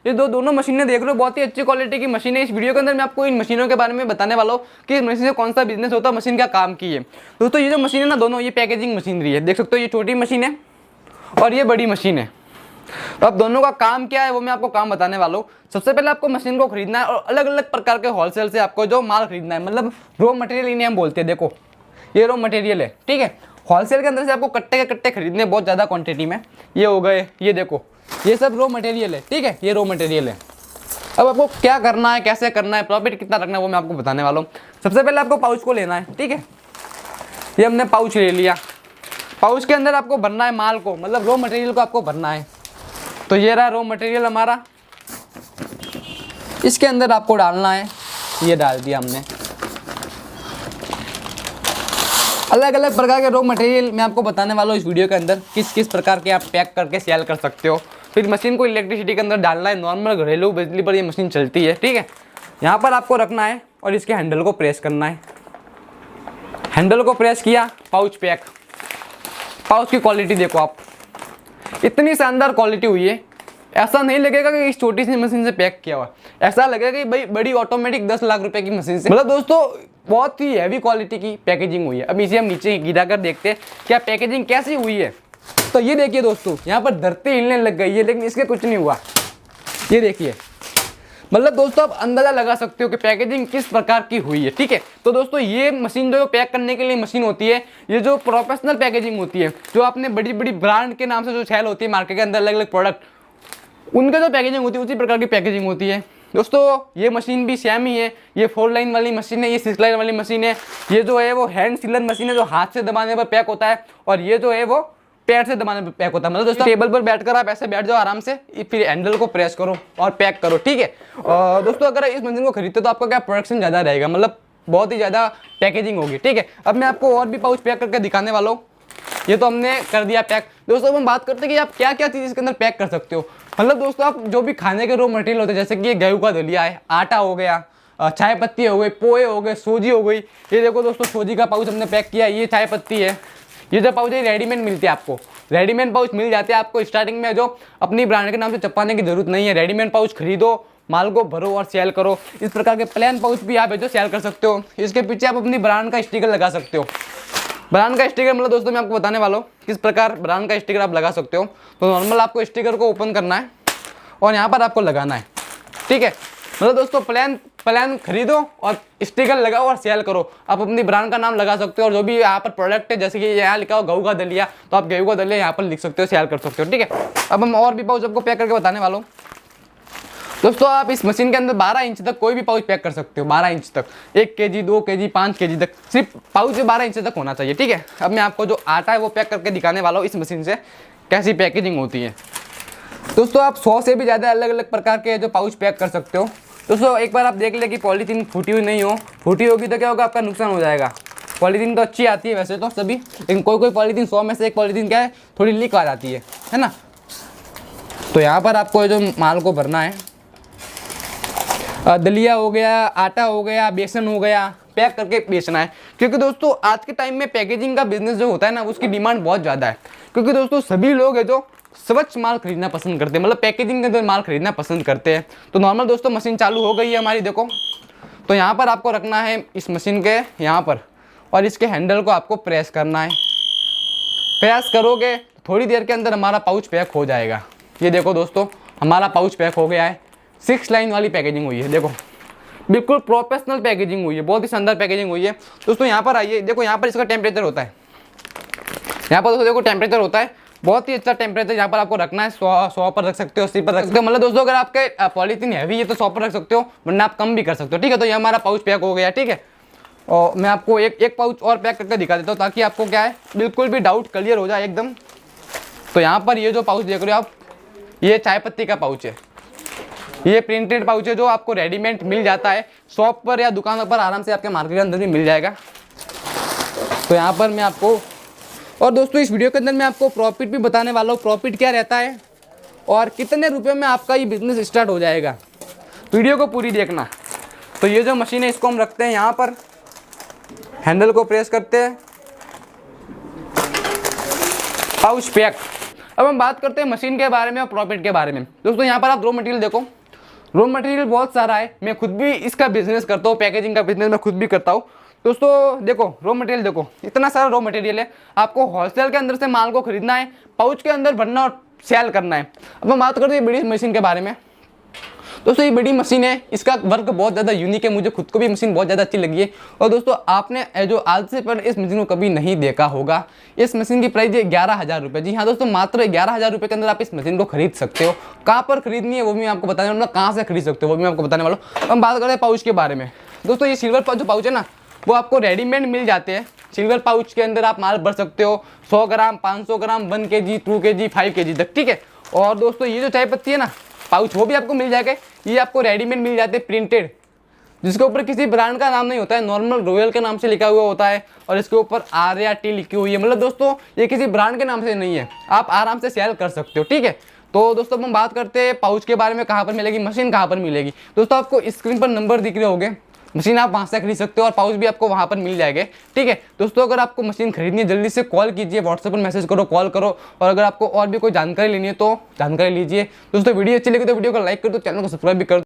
ये दोनों मशीनें देख रहे हो, बहुत ही अच्छी क्वालिटी की मशीन है। इस वीडियो के अंदर मैं आपको इन मशीनों के बारे में बताने वाला हूँ कि इस मशीन से कौन सा बिजनेस होता है, मशीन क्या काम की है। दोस्तों ये जो मशीन है ना, दोनों ये पैकेजिंग मशीनरी है, देख सकते हो ये छोटी मशीन है और ये बड़ी मशीन है। तो अब दोनों का काम क्या है वो मैं आपको काम बताने वाला हूँ। सबसे पहले आपको मशीन को खरीदना है और अलग अलग प्रकार के होलसेल से आपको जो माल खरीदना है, मतलब रॉ मटेरियल इन्हें हम बोलते हैं। देखो ये रॉ मटेरियल है, ठीक है। होलसेल के अंदर से आपको कट्टे के कट्टे खरीदने बहुत ज़्यादा क्वांटिटी में, ये हो गए, ये देखो ये सब रॉ मटेरियल है, ठीक है, ये रॉ मटेरियल है। अब आपको क्या करना है, कैसे करना है, प्रॉफिट कितना रखना है वो मैं आपको बताने वाला हूँ। सबसे पहले आपको पाउच को लेना है, ठीक है। ये हमने पाउच ले लिया, पाउच के अंदर आपको भरना है माल को, मतलब रॉ मटेरियल को आपको भरना है। तो ये रहा रॉ मटेरियल हमारा, इसके अंदर आपको डालना है, ये डाल दिया हमने। अलग अलग प्रकार के रॉ मटेरियल मैं आपको बताने वाला हूँ इस वीडियो के अंदर, किस किस प्रकार के आप पैक करके सेल कर सकते हो। फिर मशीन को इलेक्ट्रिसिटी के अंदर डालना है, नॉर्मल घरेलू बिजली पर ये मशीन चलती है, ठीक है। यहाँ पर आपको रखना है और इसके हैंडल को प्रेस करना है। हैंडल को प्रेस किया, पाउच पैक। पाउच की क्वालिटी देखो आप, इतनी शानदार क्वालिटी हुई है, ऐसा नहीं लगेगा कि इस छोटी सी मशीन से पैक किया हुआ, ऐसा लगेगा कि भाई बड़ी ऑटोमेटिक 10 लाख रुपए की मशीन से, मतलब दोस्तों बहुत ही हैवी क्वालिटी की पैकेजिंग हुई है। अब इसे हम नीचे गिरा कर देखते हैं क्या पैकेजिंग कैसी हुई है। तो ये देखिए दोस्तों, यहाँ पर धरती हिलने लग गई है, लेकिन इसके कुछ नहीं हुआ। ये देखिए, मतलब दोस्तों आप अंदाजा लगा सकते हो कि पैकेजिंग किस प्रकार की हुई है, ठीक है। तो दोस्तों ये मशीन जो पैक करने के लिए मशीन होती है, ये जो प्रोफेशनल पैकेजिंग होती है, जो आपने बड़ी बड़ी ब्रांड के नाम से जो सेल होती है मार्केट के अंदर अलग अलग प्रोडक्ट, उनका जो पैकेजिंग होती है उसी प्रकार की पैकेजिंग होती है। दोस्तों ये मशीन भी सेम ही है, ये 4 लाइन वाली मशीन है, ये 6 लाइन वाली मशीन है। ये जो है वो हैंड सीलर मशीन है, जो हाथ से दबाने पर पैक होता है, और ये जो है वो पैर से दबाने पर पैक होता है। मतलब दोस्तों टेबल पर बैठकर आप ऐसे बैठ जाओ आराम से, फिर हैंडल को प्रेस करो और पैक करो, ठीक है। दोस्तों अगर इस मशीन को खरीदते तो आपका क्या प्रोडक्शन ज़्यादा रहेगा, मतलब बहुत ही ज़्यादा पैकेजिंग होगी, ठीक है। अब मैं आपको और भी पाउच पैक करके दिखाने वाला हूँ। ये तो हमने कर दिया पैक। दोस्तों अब हम बात करते हैं कि आप क्या क्या चीज़ इसके अंदर पैक कर सकते हो। मतलब दोस्तों आप जो भी खाने के रॉ मटेरियल होते हैं, जैसे कि ये गेहूं का दलिया है, आटा हो गया, चाय पत्ती हो गई, पोहे हो गए, सूजी हो गई। ये देखो दोस्तों सूजी का पाउच हमने पैक किया, ये चाय पत्ती है। ये जो पाउच है रेडीमेड मिलती है आपको, रेडीमेड पाउच मिल जाते हैं आपको स्टार्टिंग में, जो अपनी ब्रांड के नाम से छपाने की जरूरत नहीं है। रेडीमेड पाउच खरीदो, माल को भरो और सेल करो। इस प्रकार के प्लेन पाउच भी आप जो सेल कर सकते हो। इसके पीछे आप अपनी ब्रांड का स्टिकर लगा सकते हो। ब्रांड का स्टिकर मतलब दोस्तों मैं आपको बताने वाला हूँ किस प्रकार ब्रांड का स्टिकर आप लगा सकते हो। तो नॉर्मल आपको स्टिकर को ओपन करना है और यहाँ पर आपको लगाना है, ठीक है। मतलब दोस्तों प्लान खरीदो और स्टिकर लगाओ और सेल करो। आप अपनी ब्रांड का नाम लगा सकते हो और जो भी यहाँ पर प्रोडक्ट है, जैसे कि यहाँ लिखा हो गेहूं का दलिया, तो आप गेहूं का दलिया यहाँ पर लिख सकते हो, सेल कर सकते हो, ठीक है। अब हम और भी पाउच आपको पैक करके बताने वाला हूँ। दोस्तों आप इस मशीन के अंदर 12 इंच तक कोई भी पाउच पैक कर सकते हो, 12 इंच तक, 1 kg 2 kg 5 kg तक, सिर्फ पाउच 12 इंच तक होना चाहिए, ठीक है। अब मैं आपको जो आटा है वो पैक करके दिखाने वाला हूँ इस मशीन से कैसी पैकेजिंग होती है। दोस्तों आप 100 से भी ज़्यादा अलग अलग प्रकार के जो पाउच पैक कर सकते हो। दोस्तों एक बार आप देख ले कि पॉलीथीन फूटी हुई नहीं हो, फूटी होगी तो क्या होगा, आपका नुकसान हो जाएगा। पॉलीथीन तो अच्छी आती है वैसे तो सभी, लेकिन कोई पॉलीथीन 100 में से एक पॉलीथीन क्या है थोड़ी लीक आ जाती है ना। तो यहाँ पर आपको जो माल को भरना है, दलिया हो गया, आटा हो गया, बेसन हो गया, पैक करके बेचना है। क्योंकि दोस्तों आज के टाइम में पैकेजिंग का बिजनेस जो होता है ना, उसकी डिमांड बहुत ज़्यादा है। क्योंकि दोस्तों सभी लोग है जो स्वच्छ माल खरीदना पसंद करते हैं, मतलब पैकेजिंग के अंदर माल खरीदना पसंद करते हैं। तो नॉर्मल दोस्तों मशीन चालू हो गई है हमारी, देखो। तो यहाँ पर आपको रखना है इस मशीन के यहाँ पर, और इसके हैंडल को आपको प्रेस करना है। प्रेस करोगे थोड़ी देर के अंदर हमारा पाउच पैक हो जाएगा। ये देखो दोस्तों हमारा पाउच पैक हो गया है। 6 लाइन वाली पैकेजिंग हुई है, देखो बिल्कुल प्रोफेशनल पैकेजिंग हुई है, बहुत ही शानदार पैकेजिंग हुई है। दोस्तों यहाँ पर आइए, देखो यहाँ पर इसका टेम्परेचर होता है, यहाँ पर दोस्तों देखो टेम्परेचर होता है, बहुत ही अच्छा टेम्परेचर यहाँ पर आपको रखना है। 100 पर रख सकते हो, 80 पर रख सकते हो। मतलब दोस्तों अगर आपके पॉलीथीन हैवी है तो 100 पर रख सकते हो, वरना आप कम भी कर सकते हो, ठीक है। तो ये हमारा पाउच पैक हो गया, ठीक है। और मैं आपको एक पाउच और पैक करके दिखा देता हूँ, ताकि आपको क्या है बिल्कुल भी डाउट क्लियर हो जाए एकदम। तो यहाँ पर ये जो पाउच देख रहे हो आप, ये चाय पत्ती का पाउच है, ये प्रिंटेड पाउच है जो आपको रेडीमेड मिल जाता है शॉप पर या दुकानों पर, आराम से आपके मार्केट के अंदर भी मिल जाएगा। तो यहाँ पर मैं आपको, और दोस्तों इस वीडियो के अंदर मैं आपको प्रॉफिट भी बताने वाला हूँ, प्रॉफिट क्या रहता है और कितने रुपए में आपका ये बिजनेस स्टार्ट हो जाएगा। वीडियो को पूरी देखना। तो ये जो मशीन है इसको हम रखते हैं यहाँ पर, हैंडल को प्रेस करते हैं, पाउच पैक। अब हम बात करते हैं मशीन के बारे में और प्रॉफिट के बारे में। दोस्तों यहाँ पर आप रॉ मटेरियल देखो, रॉ मटेरियल बहुत सारा है। मैं खुद भी इसका बिजनेस करता हूँ, पैकेजिंग का बिजनेस मैं खुद भी करता हूँ। दोस्तों देखो रॉ मटेरियल देखो, इतना सारा रॉ मटेरियल है। आपको होलसेल के अंदर से माल को खरीदना है, पाउच के अंदर भरना और सेल करना है। अब हम बात करते हैं बड़ी मशीन के बारे में। दोस्तों ये बड़ी मशीन है, इसका वर्क बहुत ज़्यादा यूनिक है, मुझे खुद को भी मशीन बहुत ज़्यादा अच्छी लगी है। और दोस्तों आपने जो आज से पहले इस मशीन को कभी नहीं देखा होगा, इस मशीन की प्राइस है 11,000 रुपये। जी हाँ दोस्तों, मात्र 11,000 रुपये के अंदर आप इस मशीन को खरीद सकते हो। कहाँ पर खरीदनी है वो भी मैं आपको बताने वाला हूँ, कहाँ से खरीद सकते हो वो भी मैं आपको बताने वाला हूँ। हम बात करते हैं पाउच के बारे में। दोस्तों ये सिल्वर जो पाउच है ना, वो आपको रेडीमेड मिल जाते हैं। सिल्वर पाउच के अंदर आप माल भर सकते हो 100 ग्राम, 500 ग्राम, 1 kg, 2 kg, 5 kg तक, ठीक है। और दोस्तों ये जो चाय पत्ती है ना पाउच, वो भी आपको मिल जाएगा। ये आपको रेडीमेड मिल जाते हैं प्रिंटेड, जिसके ऊपर किसी ब्रांड का नाम नहीं होता है, नॉर्मल रॉयल के नाम से लिखा हुआ होता है और इसके ऊपर आर या टी लिखी हुई है। मतलब दोस्तों ये किसी ब्रांड के नाम से नहीं है, आप आराम से सेल कर सकते हो, ठीक है। तो दोस्तों हम बात करते हैं पाउच के बारे में, कहाँ पर मिलेगी मशीन, कहाँ पर मिलेगी। दोस्तों आपको स्क्रीन पर नंबर दिख रहे होंगे, मशीन आप वहाँ से खरीद सकते हो और पाउच भी आपको वहाँ पर मिल जाएंगे, ठीक है। दोस्तों अगर आपको मशीन खरीदनी है जल्दी से कॉल कीजिए, व्हाट्सएप पर मैसेज करो, कॉल करो। और अगर आपको और भी कोई जानकारी लेनी है तो जानकारी लीजिए। दोस्तों वीडियो अच्छी लगी तो वीडियो को लाइक कर दो, चैनल को सब्सक्राइब भी कर दो।